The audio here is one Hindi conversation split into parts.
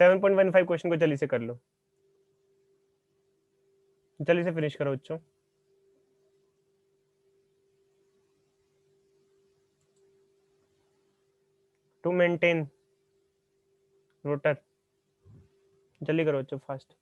7.15 क्वेश्चन को जल्दी से कर लो, जल्दी से फिनिश करो बच्चों। टू मेंटेन रोटर, जल्दी करो बच्चों, फास्ट।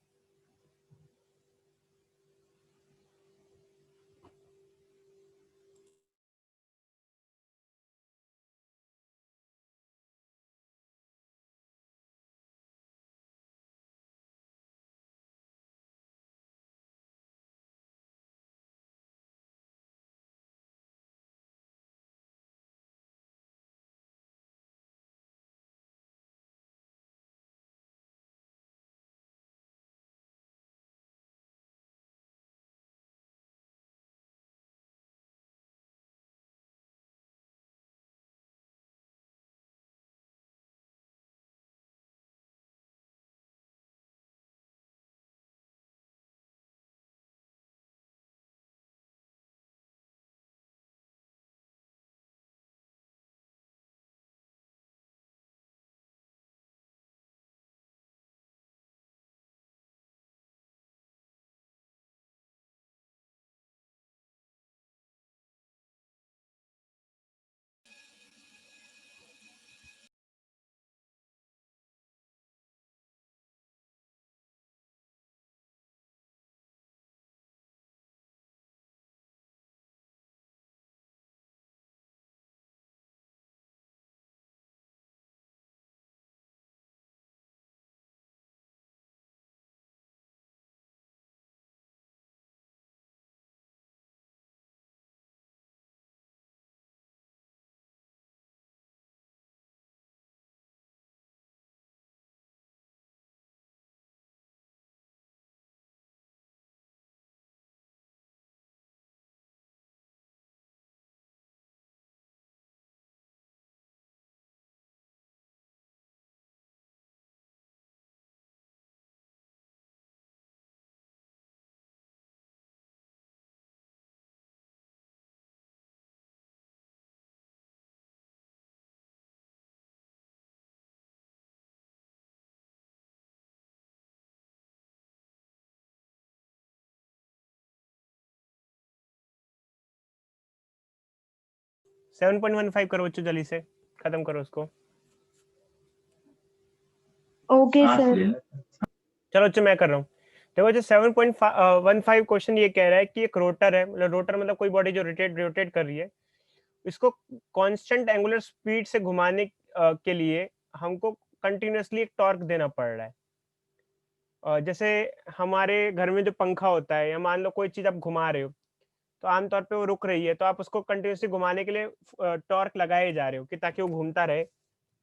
सेवन 7.15 करो बच्चों, जल्दी से खत्म करो उसको। Okay sir. चलो बच्चों मैं कर रहा हूँ। देखो जो 7.15 क्वेश्चन ये कह रहा है कि एक रोटर है, मतलब रोटर मतलब कोई बॉडी जो रोटेट कर रही है, इसको कांस्टेंट एंगुलर स्पीड से घुमाने के लिए हमको कंटिन्यूअसली एक टॉर्क देना पड़ रहा है। जैसे हमारे घर में जो पंखा होता है, या मान लो कोई चीज आप घुमा रहे हो, तो आमतौर पे वो रुक रही है, तो आप उसको कंटिन्यूअसली घुमाने के लिए टॉर्क लगाए जा रहे हो कि ताकि वो घूमता रहे,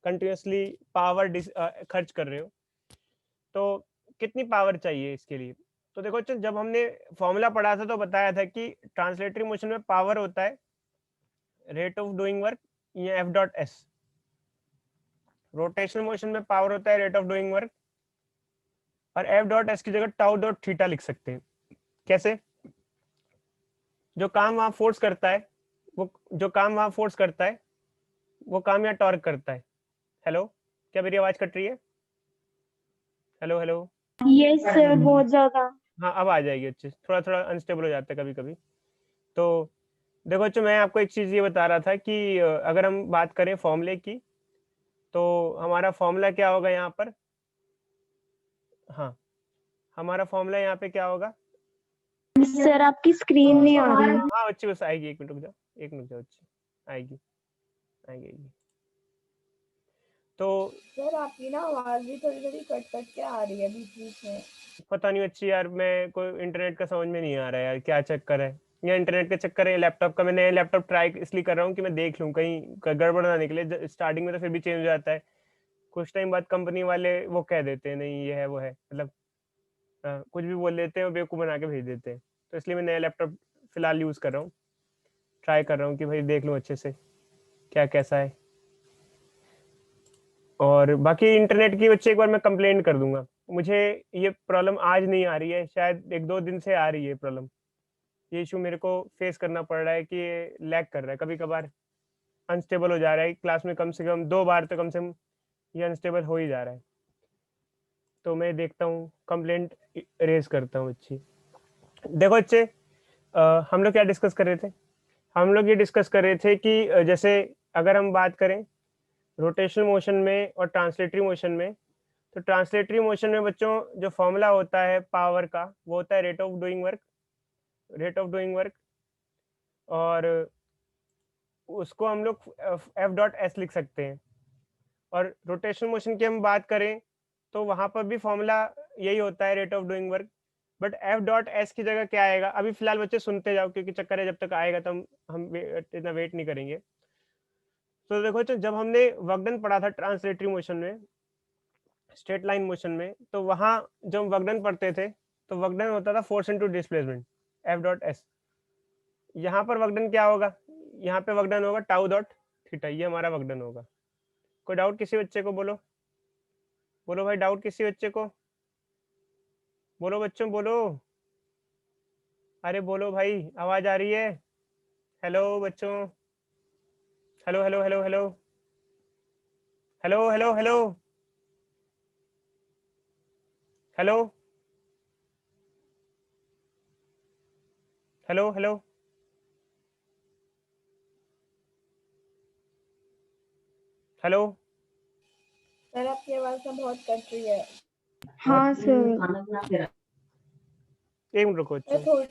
कंटिन्यूअसली पावर खर्च कर रहे हो। तो कितनी पावर चाहिए इसके लिए? तो देखो जब हमने फॉर्मूला पढ़ा था तो बताया था कि ट्रांसलेटरी मोशन में पावर होता है रेट ऑफ डूइंग वर्क या F dot S. Rotational motion में पावर होता है रेट ऑफ डूइंग वर्क, और एफ डॉट एस की जगह टाउ डॉट थीटा लिख सकते हैं। कैसे? जो काम वहां फोर्स करता है, वो जो काम वहां फोर्स करता है वो काम यहाँ टॉर्क करता है। हेलो, क्या मेरी आवाज कट रही है? Hello hello. यस सर, बहुत ज्यादा। हाँ अब आ जाएगी अच्छे से, थोड़ा थोड़ा अनस्टेबल हो जाता है कभी कभी। तो देखो बच्चों मैं आपको एक चीज ये बता रहा था कि अगर हम बात करें फॉर्मूले की, तो हमारा फॉर्मूला क्या होगा यहाँ पर? हाँ, हमारा फॉर्मूला यहाँ पे क्या होगा? सर आपकी स्क्रीन नहीं आ रही। हाँ बच्चे बस आएगी, एक मिनट रुक जाओ, एक मिनट जाओ बच्चे, आएगी आएगी आएगी। तो सर आपकी ना आवाज भी थोड़ी थोड़ी कट कट के आ रही है बीच बीच में। पता नहीं अच्छी यार, मैं कोई इंटरनेट का समझ में नहीं आ रहा है यार, क्या चक्कर है, या इंटरनेट का चक्कर है, लैपटॉप का। मैं नया लैपटॉप ट्राई इसलिए कर रहा हूँ कि मैं देख लूँ कहीं गड़बड़ ना निकले। स्टार्टिंग में तो फिर भी चेंज हो जाता है, कुछ टाइम बाद कंपनी वाले वो कह देते हैं नहीं ये है वो है, मतलब कुछ भी बोल देते हैं और बेवकूफ़ बना के भेज देते हैं। तो इसलिए मैं नया लैपटॉप फिलहाल यूज़ कर रहा हूँ, ट्राई कर रहा हूँ कि भाई देख लूँ अच्छे से क्या कैसा है। और बाकी इंटरनेट की बच्चे एक बार मैं कंप्लेंट कर दूंगा। मुझे ये प्रॉब्लम आज नहीं आ रही है, शायद एक दो दिन से आ रही है प्रॉब्लम। ये इशू मेरे को फेस करना पड़ रहा है कि ये लैग कर रहा है, कभी कभार अनस्टेबल हो जा रहा है। क्लास में कम से कम 2 बार तो कम से कम ये अनस्टेबल हो ही जा रहा है। तो मैं देखता हूँ, कंप्लेंट रेज करता हूँ। अच्छी, देखो बच्चे, हम लोग क्या डिस्कस कर रहे थे? हम लोग ये डिस्कस कर रहे थे कि जैसे अगर हम बात करें रोटेशनल मोशन में और ट्रांसलेटरी मोशन में, तो ट्रांसलेटरी मोशन में बच्चों जो फॉर्मूला होता है पावर का, वो होता है rate of doing work, rate of doing work, और उसको हम लोग एफ डॉट एस लिख सकते हैं। और रोटेशनल मोशन की हम बात करें तो वहां पर भी फॉर्मूला यही होता है, rate of doing work, but F dot S की जगह क्या आएगा? अभी फिलहाल बच्चे सुनते जाओ, क्योंकि चक्कर है, जब तक आएगा तो हम इतना वेट नहीं करेंगे। तो देखो, तो जब हमने वर्क डन पढ़ा था ट्रांसलेटरी मोशन में, स्ट्रेट लाइन मोशन में, तो वहां जब वर्क डन पढ़ते थे तो वर्क डन होता था force into displacement, F dot S. यहाँ पर वर्क डन क्या होगा? यहाँ पे वर्क डन होगा टाउ डॉट थीटा, ये हमारा वर्क डन होगा। कोई डाउट किसी बच्चे को? बोलो बोलो भाई, डाउट किसी बच्चे को? बोलो बच्चों, बोलो, अरे बोलो भाई, आवाज आ रही है? हेलो बच्चों, hello hello hello hello hello hello hello hello hello hello hello. Sir आपकी आवाज ना बहुत कट रही है। हाँ सर। एक मिनट रुको सर बच्चों, थोड़ी,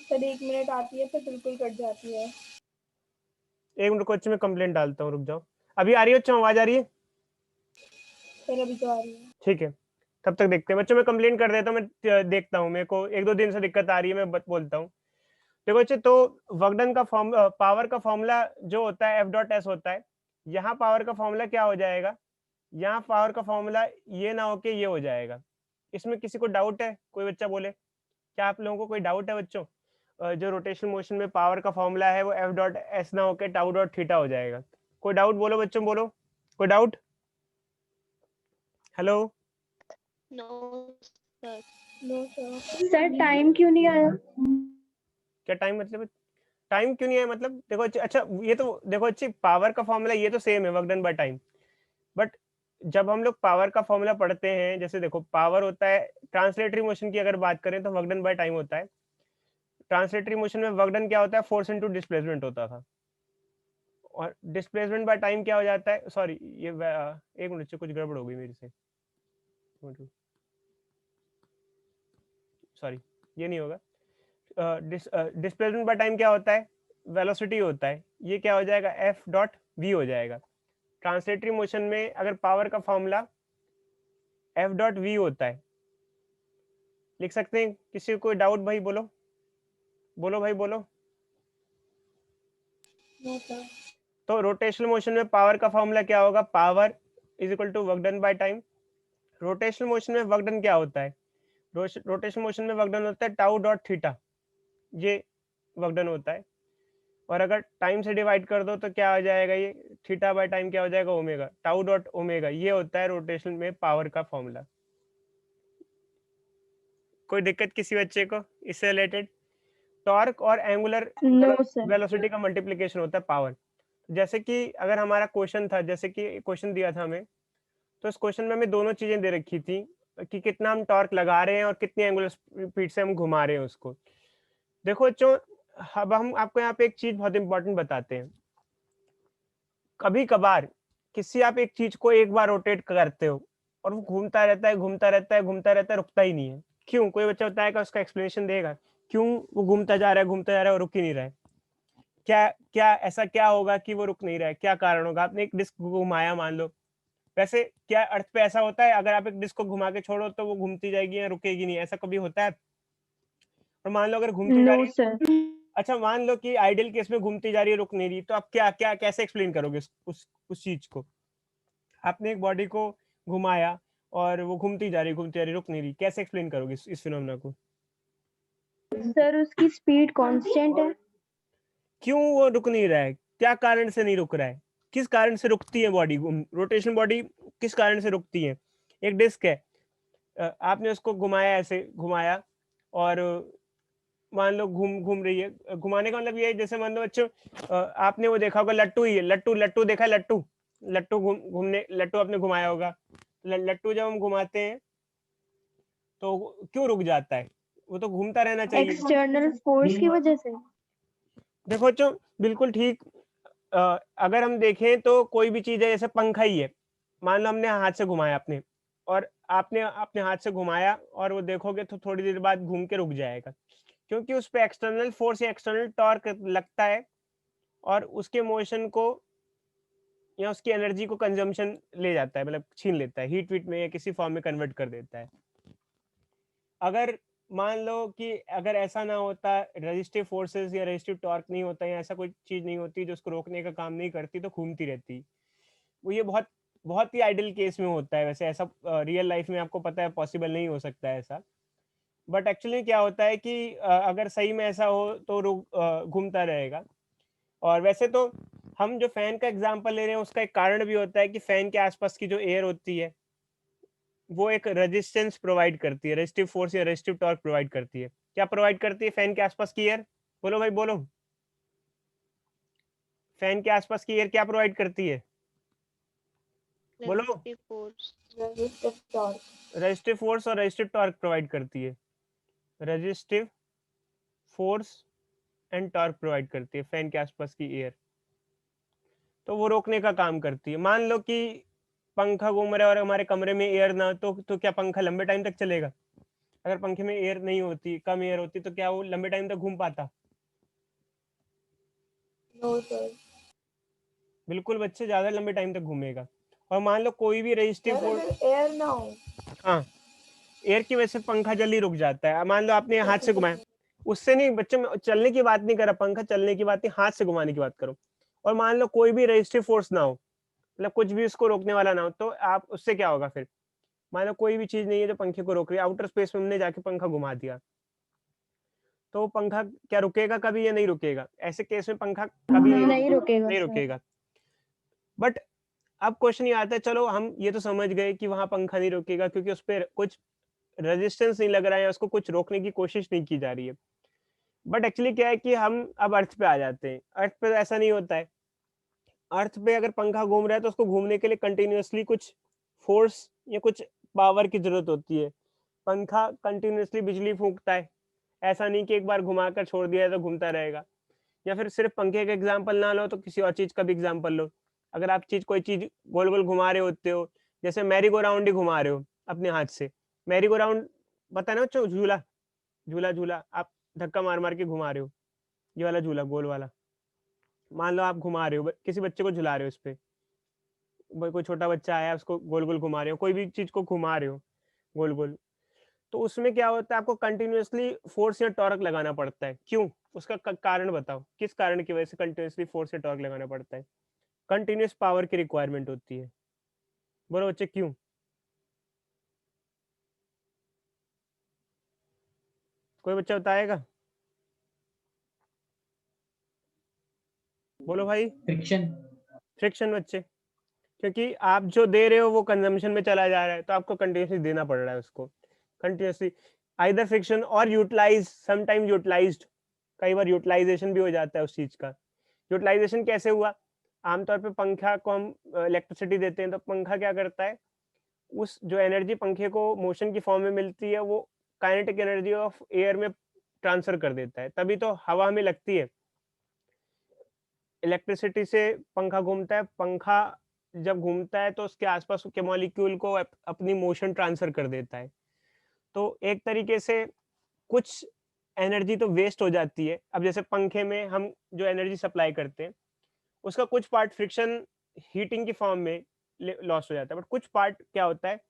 सर 1 मिनट आती है फिर बिल्कुल कट जाती है। एक मिनट रुको बच्चों, मैं कंप्लेंट डालता हूँ, रुक जाओ। अभी आ रही है बच्चों, आवाज आ रही है? सर अभी तो आ रही है। ठीक है, तब तक देखते हैं बच्चों, मैं कंप्लेंट कर देता हूँ, मैं देखता हूँ, मेरे को 1-2 दिन से दिक्कत आ रही है, मैं बोलता हूँ। देखो बच्चे, तो वर्कडन का फॉर्म, पावर का फॉर्मूला जो होता है एफ डॉट एस होता है। यहाँ पावर का फॉर्मूला क्या हो जाएगा? यहाँ पावर का फॉर्मूला ये ना होके ये हो जाएगा। इसमें किसी को डाउट है? कोई बच्चा बोले, क्या आप लोगों को कोई डाउट है बच्चों? जो रोटेशनल मोशन में पावर का फॉर्मूला है वो एफ डॉट एस ना होके टाउ डॉट थीटा हो जाएगा। कोई डाउट? बोलो बच्चों, बोलो, कोई doubt? Hello? No sir. No sir. Sir time क्यों नहीं आया? क्या टाइम मतलब? टाइम क्यों नहीं है मतलब? देखो अच्छा, ये तो देखो अच्छी, पावर का फॉर्मूला ये तो सेम है, work done by time. But जब हम लोग पावर का फॉर्मूला पढ़ते हैं, जैसे देखो पावर होता है, ट्रांसलेटरी मोशन की अगर बात करें तो वर्क डन बाय टाइम होता है। ट्रांसलेटरी मोशन में वर्क डन क्या होता है? फोर्स इनटू डिस्प्लेसमेंट होता था। और डिस्प्लेसमेंट बाय टाइम क्या हो जाता है? सॉरी, ये एक मिनट से कुछ गड़बड़ हो गई मेरे से, सॉरी, ये नहीं होगा। डिस्प्लेसमेंट बाय टाइम क्या होता है? वेलोसिटी होता है। ये क्या हो जाएगा? एफ डॉट वी हो जाएगा। ट्रांसलेटरी मोशन में अगर पावर का फॉर्मूला एफ डॉट वी होता है, लिख सकते हैं? किसी को कोई डाउट? भाई बोलो, बोलो भाई बोलो। No sir. तो रोटेशनल मोशन में पावर का फॉर्मूला क्या होगा? Power is equal to work done by time. Rotational motion में वर्क डन क्या होता है? रोटेशनल मोशन में वर्क डन होता है टाउ डॉट थीटा, ये वर्क डन होता है। और अगर टाइम से डिवाइड कर दो तो क्या हो जाएगा? ये थीटा बाय टाइम क्या हो जाएगा? ओमेगा, टाउ डॉट ओमेगा, ये होता है रोटेशन में पावर का फॉर्मूला। कोई दिक्कत किसी बच्चे को इससे रिलेटेड? टॉर्क और एंगुलर नो सर। वेलोसिटी का मल्टीप्लिकेशन होता है पावर। जैसे कि अगर हमारा क्वेश्चन था, जैसे कि क्वेश्चन दिया था हमें, तो इस क्वेश्चन में हमें दोनों चीजें दे रखी थी कि कितना हम टॉर्क लगा रहे हैं और कितनी एंगुलर स्पीड से हम घुमा रहे हैं उसको। देखो बच्चों, अब हम आपको यहाँ पे एक चीज बहुत इंपॉर्टेंट बताते हैं। कभी कभार किसी आप एक चीज को एक बार रोटेट करते हो और वो घूमता रहता है, घूमता रहता है, घूमता रहता है, रुकता ही नहीं है। क्यों? कोई बच्चा बताएगा, उसका एक्सप्लेनेशन देगा क्यों वो घूमता जा रहा है, घूमता जा रहा है और रुक ही नहीं रहा है? क्या क्या ऐसा क्या होगा कि वो रुक नहीं रहा है? क्या कारण होगा? आपने एक डिस्क घुमाया मान लो, वैसे क्या अर्थ पे ऐसा होता है अगर आप एक डिस्क को घुमा के छोड़ो तो वो घूमती जाएगी या रुकेगी नहीं? ऐसा कभी होता है? और मान लो अगर घूमती जा नो रही है, सर। अच्छा मान लो कि आइडियल केस में घूमती जा रही है, रुक नहीं रही, तो आप क्या क्या कैसे एक्सप्लेन करोगे उस चीज को? आपने एक बॉडी को घुमाया और वो घूमती जा रही, घूमती जा रही, रुक नहीं रही, कैसे एक्सप्लेन करोगे इस फिनोमेना को? सर उसकी स्पीड कांस्टेंट है। क्यों वो रुक नहीं रहा है? क्या कारण से नहीं रुक रहा है? किस कारण से रुकती है बॉडी? रोटेशनल बॉडी किस कारण से रुकती है? एक डिस्क है, आपने उसको घुमाया, ऐसे घुमाया, और मान लो घूम घूम रही है। घुमाने का मतलब ये है, जैसे मान लो बच्चों, आपने वो देखा होगा, लट्टू ही है, लट्टू लट्टू देखा है? लट्टू लट्टू घूमने, लट्टू आपने घुमाया होगा। लट्टू जब हम घुमाते हैं तो क्यों रुक जाता है? वो तो घूमता रहना चाहिए। एक्सटर्नल फोर्स की वजह से। देखो बच्चों, बिल्कुल ठीक। अगर हम देखें तो कोई भी चीज़ है, जैसे पंखा ही है, मान लो हमने हाथ से घुमाया अपने, और आपने अपने हाथ से घुमाया, और वो देखोगे तो थोड़ी देर बाद घूम के रुक जाएगा, क्योंकि उस पे एक्सटर्नल फोर्स या एक्सटर्नल टॉर्क लगता है, और उसके मोशन को या उसकी एनर्जी को कंजम्पशन ले जाता है, मतलब छीन लेता है, हीट वीट में या किसी फॉर्म में कन्वर्ट कर देता है। अगर मान लो कि अगर ऐसा ना होता, रेजिस्टिव फोर्सेस या रेजिस्टिव टॉर्क नहीं होता, या ऐसा कोई चीज नहीं होती जो उसको रोकने का काम नहीं करती, तो घूमती रहती। वो ये बहुत बहुत ही आइडियल केस में होता है, वैसे ऐसा रियल लाइफ में आपको पता है पॉसिबल नहीं हो सकता है ऐसा। बट एक्चुअली क्या होता है कि अगर सही में ऐसा हो तो घूमता रहेगा। और वैसे तो हम जो फैन का एग्जांपल ले रहे हैं, उसका एक कारण भी होता है कि फैन के आसपास की जो एयर होती है, वो एक रेजिस्टेंस प्रोवाइड करती है, रेजिस्टिव फोर्स या रेजिस्टिव टॉर्क प्रोवाइड करती है। क्या प्रोवाइड करती है फैन के आसपास की एयर? बोलो भाई बोलो। फैन के आसपास की एयर क्या प्रोवाइड करती है? बोलो। Resistive force. Resistive torque. Resistive force और रेजिस्टिव टॉर्क प्रोवाइड करती है। Resistive force and torque provide करती है फैन के आसपास की एयर। तो वो रोकने का काम करती है। मान लो कि पंखा घूम रहा है और हमारे कमरे में एयर ना, तो क्या पंखा लंबे टाइम तक चलेगा? अगर पंखे में एयर नहीं होती, कम एयर होती, तो क्या वो लंबे टाइम तक घूम पाता? No sir. बिल्कुल बच्चे, ज्यादा लंबे टाइम तक घूमेगा। और मान लो कोई भी रेजिस्टिव सर फोर्स, अगर एयर ना हो। हाँ, एयर की वजह से पंखा जल्दी रुक जाता है। मान लो आपने हाथ से घुमाया, उससे नहीं बच्चों, में चलने की बात नहीं कर रहा, पंखा चलने की बात नहीं, हाथ से घुमाने की बात करो। और मान लो कोई भी रेजिस्टिव फोर्स ना हो, मतलब कुछ भी उसको रोकने वाला ना हो, तो आप उससे क्या होगा फिर? मान लो कोई भी चीज नहीं है जो पंखे को रोक रही है, आउटर स्पेस में हमने जाके पंखा घुमा दिया, तो पंखा क्या रुकेगा कभी या नहीं रुकेगा? ऐसे केस में पंखा कभी नहीं रुकेगा नहीं सर। रुकेगा। बट अब क्वेश्चन ये आता है, चलो हम ये तो समझ गए कि वहां पंखा नहीं रुकेगा क्योंकि उस पर कुछ रेजिस्टेंस नहीं लग रहा है, उसको कुछ रोकने की कोशिश नहीं की जा रही है। बट एक्चुअली क्या है कि हम अब अर्थ पे आ जाते हैं। अर्थ पे तो ऐसा नहीं होता है। अर्थ पे अगर पंखा घूम रहा है तो उसको घूमने के लिए कंटिन्यूअसली कुछ फोर्स या कुछ पावर की जरूरत होती है। पंखा कंटिन्यूअसली बिजली फूंकता है, ऐसा नहीं कि एक बार घुमाकर छोड़ दिया है तो घूमता रहेगा। या फिर सिर्फ पंखे का एग्जाम्पल ना लो तो किसी और चीज का भी एग्जाम्पल लो। अगर आप कोई चीज गोल गोल घुमा रहे होते हो, जैसे मैरी गो राउंड ही घुमा रहे हो अपने हाथ से, मैरी गो राउंड पता है ना बच्चों, झूला, झूला झूला आप धक्का मार मार के घुमा रहे हो, ये वाला झूला गोल वाला। मान लो आप घुमा रहे हो, किसी बच्चे को झुला रहे हो इस पे, कोई छोटा बच्चा आया उसको गोल गोल घुमा रहे हो, कोई भी चीज को घुमा रहे हो गोल गोल, तो उसमें क्या होता है, आपको कंटिन्यूअसली फोर्स या टॉर्क लगाना पड़ता है। क्यों? उसका कारण बताओ, किस कारण की वजह से कंटिन्यूअसली फोर्स या टॉर्क लगाना पड़ता है? कंटिन्यूअस पावर की रिक्वायरमेंट होती है। बोलो बच्चे क्यों? कोई बच्चा बताएगा? बोलो भाई। फ्रिक्शन। फ्रिक्शन बच्चे, क्योंकि आप जो दे रहे हो वो कंजम्पशन में चला जा रहा है, तो आपको कंटिन्यूसली देना पड़ रहा है उसको, कंटिन्यूसली। आइदर फ्रिक्शन और यूटिलाइज, समटाइम यूटिलाइज्ड, कई बार यूटिलाइजेशन भी हो जाता है उस चीज का। यूटिलाइजेशन कैसे हुआ? आमतौर पे पंखा को हम इलेक्ट्रिसिटी देते हैं, तो पंखा क्या करता है, उस जो एनर्जी पंखे को मोशन की फॉर्म में मिलती है, वो काइनेटिक एनर्जी ऑफ एयर में ट्रांसफर कर देता है, तभी तो हवा में लगती है। इलेक्ट्रिसिटी से पंखा घूमता है, पंखा जब घूमता है तो उसके आसपास के मॉलिक्यूल को अपनी मोशन ट्रांसफर कर देता है। तो एक तरीके से कुछ एनर्जी तो वेस्ट हो जाती है। अब जैसे पंखे में हम जो एनर्जी सप्लाई करते हैं, उसका कुछ पार्ट फ्रिक्शन हीटिंग की फॉर्म में लॉस हो जाता है, बट कुछ पार्ट क्या होता है,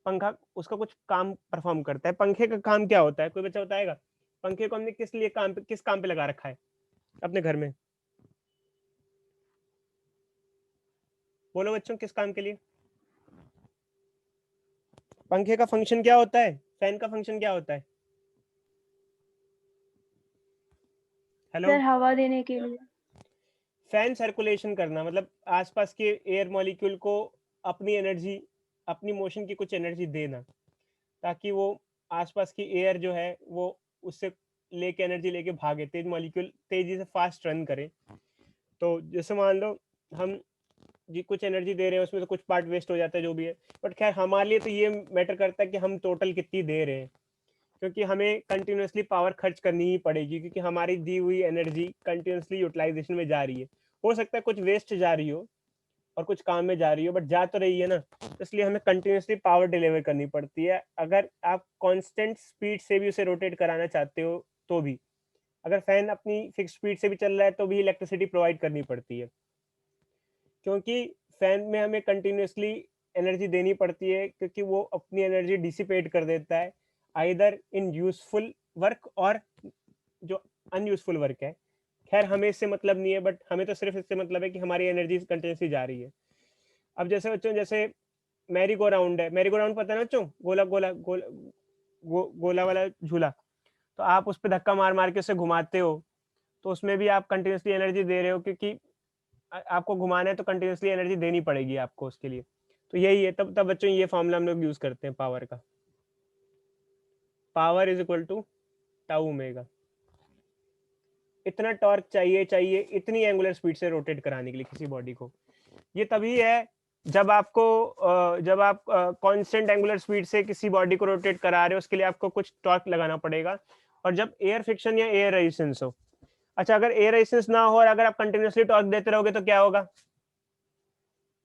पंखा उसका कुछ काम परफॉर्म करता है। पंखे का काम क्या होता है, कोई बच्चा बताएगा? पंखे को हमने किस लिए काम पे, किस काम पे लगा रखा है अपने घर में? बोलो बच्चों, किस काम के लिए? पंखे का फंक्शन क्या होता है? फैन का फंक्शन क्या होता है? हेलो। सर हवा देने के लिए। फैन सर्कुलेशन करना, मतलब आसपास के एयर मॉलिक्यूल को अपनी एनर्जी, अपनी मोशन की कुछ एनर्जी देना, ताकि वो आसपास की एयर जो है वो उससे लेके एनर्जी लेके भागे, तेज मॉलिक्यूल तेजी से फास्ट रन करे। तो जैसे मान लो हम जी कुछ एनर्जी दे रहे हैं, उसमें से कुछ पार्ट वेस्ट हो जाता है जो भी है, बट खैर हमारे लिए तो ये मैटर करता है कि हम टोटल कितनी दे रहे हैं। क्योंकि हमें कंटिन्यूअसली पावर खर्च करनी ही पड़ेगी, क्योंकि हमारी दी हुई एनर्जी कंटिन्यूअसली यूटिलाइजेशन में जा रही है। हो सकता है कुछ वेस्ट जा रही हो और कुछ काम में जा रही हो, बट जा तो रही है ना, तो इसलिए हमें कंटिन्यूअसली पावर डिलीवर करनी पड़ती है। अगर आप कांस्टेंट स्पीड से भी उसे रोटेट कराना चाहते हो तो भी, अगर फैन अपनी फिक्स स्पीड से भी चल रहा है तो भी इलेक्ट्रिसिटी प्रोवाइड करनी पड़ती है, क्योंकि फैन में हमें कंटिन्यूअसली एनर्जी देनी पड़ती है, क्योंकि वो अपनी एनर्जी डिसिपेट कर देता है आइदर इन यूजफुल वर्क और जो अनयूजफुल वर्क है। खैर हमें इससे मतलब नहीं है, बट हमें तो सिर्फ इससे मतलब है कि हमारी एनर्जी कंटिन्यूअसली जा रही है। अब जैसे बच्चों, जैसे मैरी गो राउंड है, मैरी गो राउंड पता है ना बच्चों, गोला गोला गोला गोला वाला झूला, तो आप उस पर धक्का मार मार के उसे घुमाते हो, तो उसमें भी आप कंटिन्यूअसली एनर्जी दे रहे हो, क्योंकि आपको घुमाना है तो कंटिन्यूअसली एनर्जी देनी पड़ेगी आपको उसके लिए। तो यही है, तब तब बच्चों ये फॉर्मूला हम लोग यूज करते हैं पावर का। Power is equal to tau omega. इतना टॉर्क चाहिए इतनी एंगुलर स्पीड से रोटेट कराने के लिए किसी बॉडी को। ये तभी है जब आप कांस्टेंट एंगुलर स्पीड से किसी बॉडी को रोटेट करा रहे हो, उसके लिए आपको कुछ टॉर्क लगाना पड़ेगा, और जब एयर फ्रिक्शन या एयर रेजिस्टेंस हो। अच्छा, अगर एयर रेजिस्टेंस ना हो और अगर आप कंटिन्यूअसली टॉर्क देते रहोगे तो क्या होगा?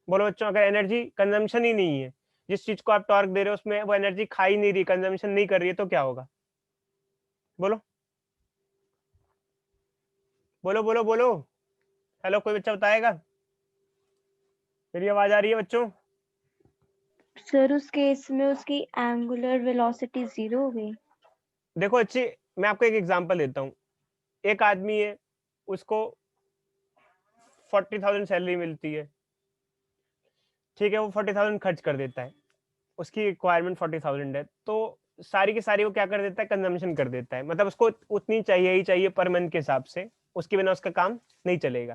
बोलो बच्चों, अगर एनर्जी कंजम्पशन ही नहीं है, जिस चीज को आप टॉर्क दे रहे हो उसमें वो एनर्जी खा ही नहीं रही, कंजम्पशन नहीं कर रही है, तो क्या होगा? बोलो बोलो बोलो बोलो। हेलो, कोई बच्चा बताएगा? मेरी आवाज आ रही है बच्चों? सर उस केस में उसकी एंगुलर वेलोसिटी 0 हो गई। देखो अच्छी, मैं आपको एक एग्जांपल देता हूँ। एक आदमी है, उसको 40,000 सैलरी मिलती है, ठीक है, वो 40,000 खर्च कर देता है, उसकी रिक्वायरमेंट 40,000 है, तो सारी की सारी वो क्या कर देता है? कंजम्पशन कर देता है, मतलब उसको उतनी चाहिए ही चाहिए पर मंथ के हिसाब से, उसके बिना उसका काम नहीं चलेगा।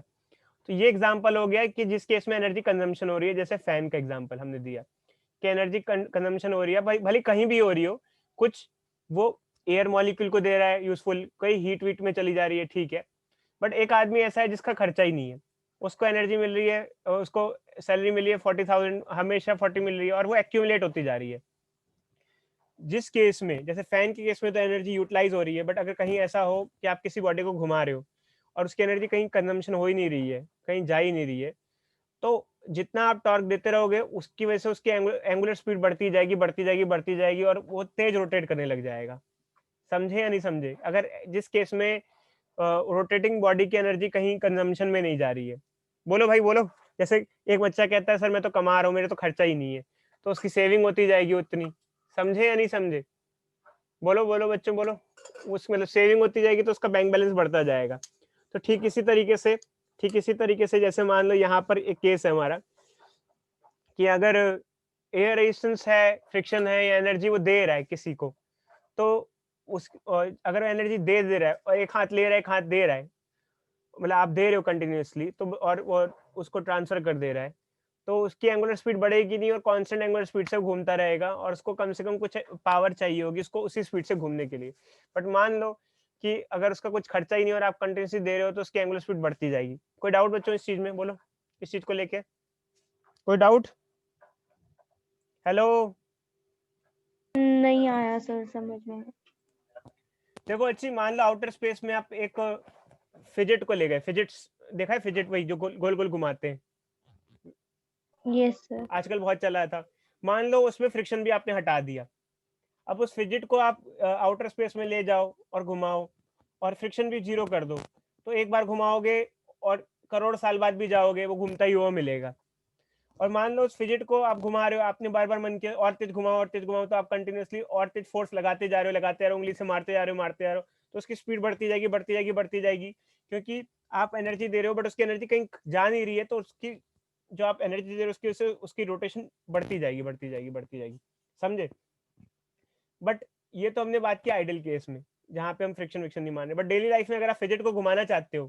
तो ये एग्जांपल हो गया कि जिस केस में एनर्जी कंजम्पशन हो रही है, जैसे फैन का एग्जांपल हमने दिया कि एनर्जी कंजम्पशन हो रही है, भाई भले कहीं भी हो रही हो, कुछ वो एयर मॉलिक्यूल को दे रहा है यूजफुल, कोई हीट वीट में चली जा रही है, ठीक है, बट एक आदमी ऐसा है जिसका खर्चा ही नहीं है, उसको एनर्जी मिल रही है, उसको सैलरी मिली है 40,000, हमेशा 40 मिल रही है, और वो एक्यूमुलेट होती जा रही है। जिस केस में, जैसे फैन के केस में तो एनर्जी यूटिलाइज हो रही है, बट अगर कहीं ऐसा हो कि आप किसी बॉडी को घुमा रहे हो और उसकी एनर्जी कहीं कंजम्पशन हो ही नहीं रही है, कहीं जा ही नहीं रही है, तो जितना आप टॉर्क देते रहोगे उसकी वजह से उसकी एंगुलर स्पीड बढ़ती जाएगी बढ़ती जाएगी बढ़ती जाएगी, और वो तेज रोटेट करने लग जाएगा। समझे या नहीं समझे? अगर जिस केस में रोटेटिंग बॉडी की एनर्जी कहीं कंजम्पशन में नहीं जा रही है। बोलो भाई बोलो। जैसे एक बच्चा कहता है सर मैं तो कमा रहा हूँ, मेरे तो खर्चा ही नहीं है, तो उसकी सेविंग होती जाएगी उतनी। समझे या नहीं समझे? बोलो बोलो बच्चों बोलो। उसमें मतलब सेविंग होती जाएगी तो उसका बैंक बैलेंस बढ़ता जाएगा। तो ठीक इसी तरीके से जैसे मान लो यहाँ पर एक केस है हमारा कि अगर एयर रेजिस्टेंस है, फ्रिक्शन है, या एनर्जी वो दे रहा है किसी को, तो उस अगर एनर्जी दे रहा है और एक हाथ ले रहा है एक हाथ दे रहा है, मतलब आप दे रहे हो कंटिन्यूअसली, तो और उसको ट्रांसफर कर दे रहा है, तो उसकी एंगुलर स्पीड बढ़ेगी नहीं और कांस्टेंट एंगुलर स्पीड से घूमता रहेगा, और उसको कम से कम कुछ पावर चाहिए होगी उसको उसी स्पीड से घूमने के लिए। बट मान लो कि अगर उसका कुछ खर्चा ही नहीं और आप कंटिन्यूअसली दे रहे हो, तो उसकी एंगुलर स्पीड बढ़ती जाएगी। कोई डाउट बच्चों इस चीज में? बोलो, इस चीज को लेके कोई डाउट? हेलो, नहीं आया सर समझ में। देखो अच्छी, मान लो आउटर स्पेस में आप एक फिजेट को ले गए। फिजेट्स देखा है? फिजेट वही जो गोल गोल गोल घुमाते हैं, यस सर। आजकल बहुत चला था। मान लो उसमें फ्रिक्शन भी आपने हटा दिया, अब उस फिजिट को आप आउटर स्पेस में ले जाओ और घुमाओ और फ्रिक्शन भी जीरो कर दो, तो एक बार घुमाओगे और करोड़ साल बाद भी जाओगे वो घूमता ही हुआ मिलेगा। और मान लो उस फिजिट को आप घुमा रहे हो, आपने बार बार मन किया और तेज घुमाओ और तेज घुमाओ, तो आप कंटिन्यूअसली और तेज फोर्स लगाते जा रहे हो लगाते जा रहे हो, उंगली से मारते जा रहे हो, तो उसकी स्पीड बढ़ती जाएगी बढ़ती जाएगी बढ़ती जाएगी, क्योंकि आप एनर्जी दे रहे हो बट उसकी एनर्जी कहीं जा नहीं रही है, तो उसकी जो आप एनर्जी दे रहे हो उसकी वजह से उसकी रोटेशन बढ़ती जाएगी बढ़ती जाएगी बढ़ती जाएगी। समझे? बट ये तो हमने बात की आइडल केस में जहाँ पे हम फ्रिक्शन विक्शन नहीं मान रहे, बट डेली लाइफ में अगर आप फिजेट को घुमाना चाहते हो,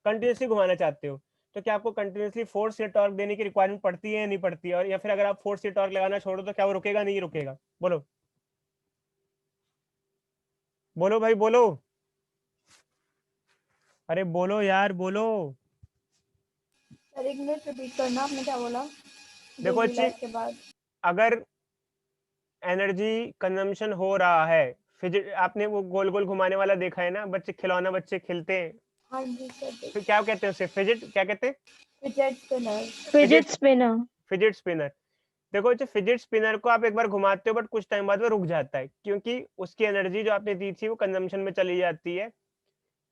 कंटिन्यूसली घुमाना चाहते हो, तो क्या आपको कंटिन्यूसली फोर्स या टॉर्क देने की रिक्वायरमेंट पड़ती है या नहीं पड़ती है? और या फिर अगर आप फोर्स या टॉर्क लगाना छोड़ो तो क्या वो रुकेगा नहीं रुकेगा? बोलो बोलो भाई बोलो, अरे बोलो यार बोलो। सर एक मिनट रिपीट करना, आपने क्या बोला? देखो डेली अच्छी, लाइफ के बाद अगर एनर्जी कंजम्पशन हो रहा है फिजिट आपने वो गोल गोल घुमाने वाला देखा है ना, बच्चे खिलौना बच्चे खेलते हैं, हाँ जी सर, फिर क्या कहते हैं उसे, फिजिट क्या कहते हैं, fidget spinner. Fidget spinner. Fidget spinner. देखो जो फिजिट स्पिनर को आप एक बार घुमाते हो बट कुछ टाइम बाद वो रुक जाता है, क्योंकि उसकी एनर्जी जो आपने दी थी वो कंजम्पशन में चली जाती है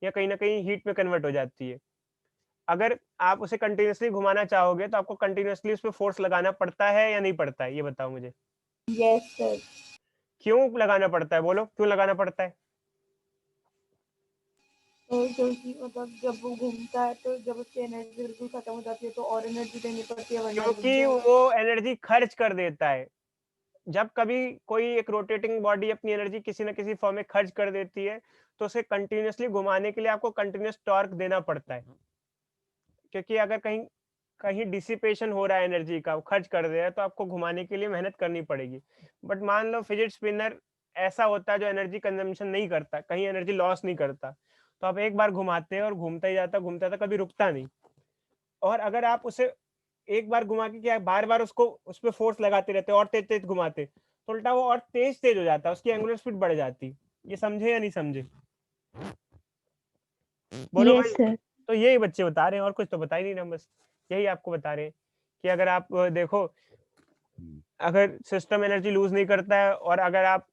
या कहीं ना कहीं हीट में कन्वर्ट हो जाती है। अगर आप उसे कंटिन्यूअसली घुमाना चाहोगे तो आपको कंटिन्यूअसली उस पर फोर्स लगाना पड़ता है या नहीं पड़ता है, ये बताओ मुझे। Yes sir. क्यों लगाना पड़ता है, बोलो क्यों लगाना पड़ता है। क्योंकि मतलब जब वो घूमता है तो जब उसकी एनर्जी बिल्कुल खत्म हो जाती है तो और एनर्जी देनी पड़ती है, वरना रुक क्योंकि जाएगा। वो एनर्जी खर्च कर देता है। जब कभी कोई एक रोटेटिंग बॉडी अपनी एनर्जी किसी न किसी फॉर्म में खर्च कर देती है, तो उसे कंटिन्यूअसली घुमाने के लिए आपको कंटिन्यूअस टॉर्क देना पड़ता है। क्योंकि अगर कहीं कहीं डिसिपेशन हो रहा है एनर्जी का, वो खर्च कर दे रहा है, तो आपको घुमाने के लिए मेहनत करनी पड़ेगी। बट मान लो फिजिट स्पिनर ऐसा होता है जो एनर्जी कंजम्पशन नहीं करता, कहीं एनर्जी लॉस नहीं करता। तो आप एक बार घुमाते हैं और घूमता ही जाता, कभी रुकता नहीं। और अगर आप उसे एक बार घुमा के क्या बार-बार उसको उस पे फोर्स लगाते रहते और तेज-तेज घुमाते, तो उल्टा वो और तेज-तेज हो जाता है, उसकी एंगुलर स्पीड बढ़ जाती। ये समझे या नहीं समझे? बोलो यस भाई। सर। तो यही बच्चे बता रहे हैं, और कुछ तो बता ही नहीं रहे हम, बस यही आपको बता रहे हैं कि अगर आप देखो, अगर सिस्टम एनर्जी लूज़ नहीं करता है और अगर आप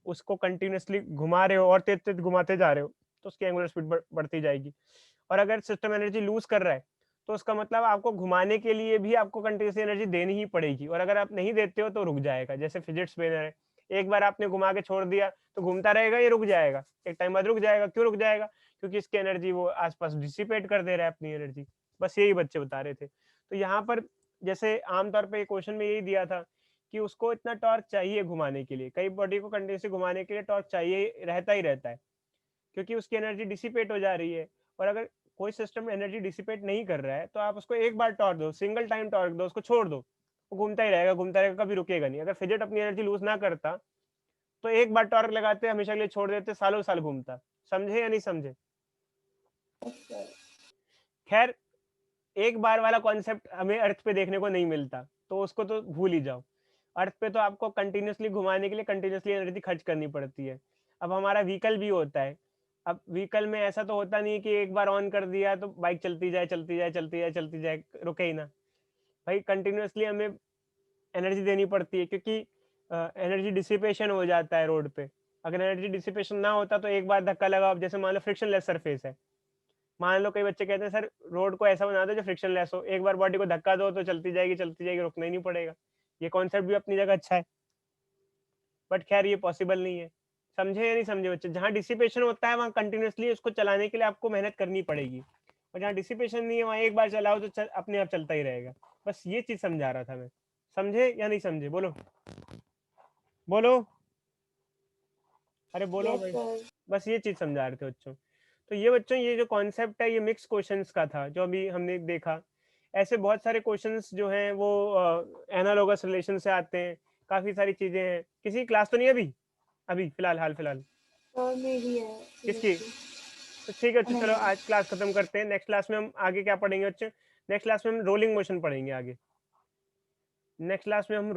उसको कंटीन्यूअसली घुमा रहे हो और तेज-तेज घुमाते जा रहे हो, तो उसकी एंगुलर स्पीड बढ़ती जाएगी। और अगर सिस्टम एनर्जी लूज़ कर रहा है, तो उसका मतलब आपको घुमाने के लिए भी आपको कंटीन्यूअसली एनर्जी देनी ही पड़ेगी, और अगर आप नहीं देते हो तो रुक जाएगा। जैसे फिजिट स्पिनर है, एक बार आपने घुमा के छोड़ दिया तो घूमता रहेगा, ये रुक जाएगा। एक टाइम बाद रुक जाएगा, क्यों रुक जाएगा? क्योंकि इसकी एनर्जी वो आस-पास डिसिपेट कर दे रहा है अपनी एनर्जी। बस यही बच्चे बता रहे थे। तो यहाँ पर जैसे आम तौर पे क्वेश्चन में यही दिया था कि उसको इतना टॉर्क चाहिए घुमाने के लिए, कई बॉडी को कंटिन्यूअसली घुमाने के लिए टॉर्क चाहिए रहता है, क्योंकि उसकी एनर्जी डिसिपेट हो जा रही है। और अगर कोई सिस्टम एनर्जी डिसिपेट नहीं कर रहा है, तो आप उसको एक बार टॉर्क दो, सिंगल टाइम टॉर्क दो, उसको छोड़ दो, वो घूमता ही रहेगा, कभी रुकेगा नहीं। अगर फिजेट अपनी एनर्जी लूज ना करता, तो एक बार टॉर्क लगाते हमेशा के लिए छोड़ देते, सालों साल घूमता। समझे या नहीं समझे? खैर, एक बार वाला कॉन्सेप्ट हमें अर्थ पे देखने को नहीं मिलता, तो उसको तो भूल ही जाओ। अर्थ पे तो आपको कंटिन्यूअसली घुमाने के लिए कंटिन्यूअसली एनर्जी खर्च करनी पड़ती है। अब हमारा व्हीकल भी होता है। अब व्हीकल में ऐसा तो होता नहीं है कि एक बार ऑन कर दिया तो बाइक चलती जाए, चलती जाए, चलती जाए, चलती जाए, रुके ही ना। भाई कंटिन्यूअसली हमें एनर्जी देनी पड़ती है, क्योंकि एनर्जी डिसिपेशन हो जाता है रोड पे। अगर एनर्जी डिसिपेशन ना होता तो एक बार धक्का लगा, अब जैसे मान लो फ्रिक्शनलेस सरफेस है। मान लो कई बच्चे कहते हैं सर रोड को ऐसा बना दो जो फ्रिक्शनलेस हो, एक बार बॉडी को धक्का दो तो चलती जाएगी, रुकना ही नहीं पड़ेगा। ये कॉन्सेप्ट भी अपनी जगह अच्छा है, बट खैर ये पॉसिबल नहीं है। समझे या नहीं समझे बच्चे? जहाँ डिसिपेशन होता है वहाँ कंटिन्यूअसली उसको चलाने के लिए आपको मेहनत करनी पड़ेगी, और जहाँ डिसिपेशन नहीं है वहाँ एक बार चलाओ तो अपने आप चलता ही रहेगा। बस ये चीज समझा रहा था मैं। समझे या नहीं समझे? बोलो बोलो, अरे बोलो यस भाई। सर। बस ये चीज समझा रहे थे बच्चों। तो ये बच्चों, ये जो कॉन्सेप्ट है ये मिक्स क्वेश्चंस का था जो अभी हमने देखा। ऐसे बहुत सारे क्वेश्चंस जो हैं वो एनालॉगस रिलेशन से आते हैं, काफी सारी चीजें हैं। किसी की क्लास तो नहीं है अभी? अभी फिलहाल हाल फिलहाल सर मेरी है किसकी? CSC। तो ठीक है, तो चलो नहीं। आज क्लास खत्म करते हैं। नेक्स्ट क्लास में हम आगे क्या पढ़ेंगे बच्चे? नेक्स्ट क्लास में हम रोलिंग मोशन पढ़ेंगे आगे। नेक्स्ट क्लास में हम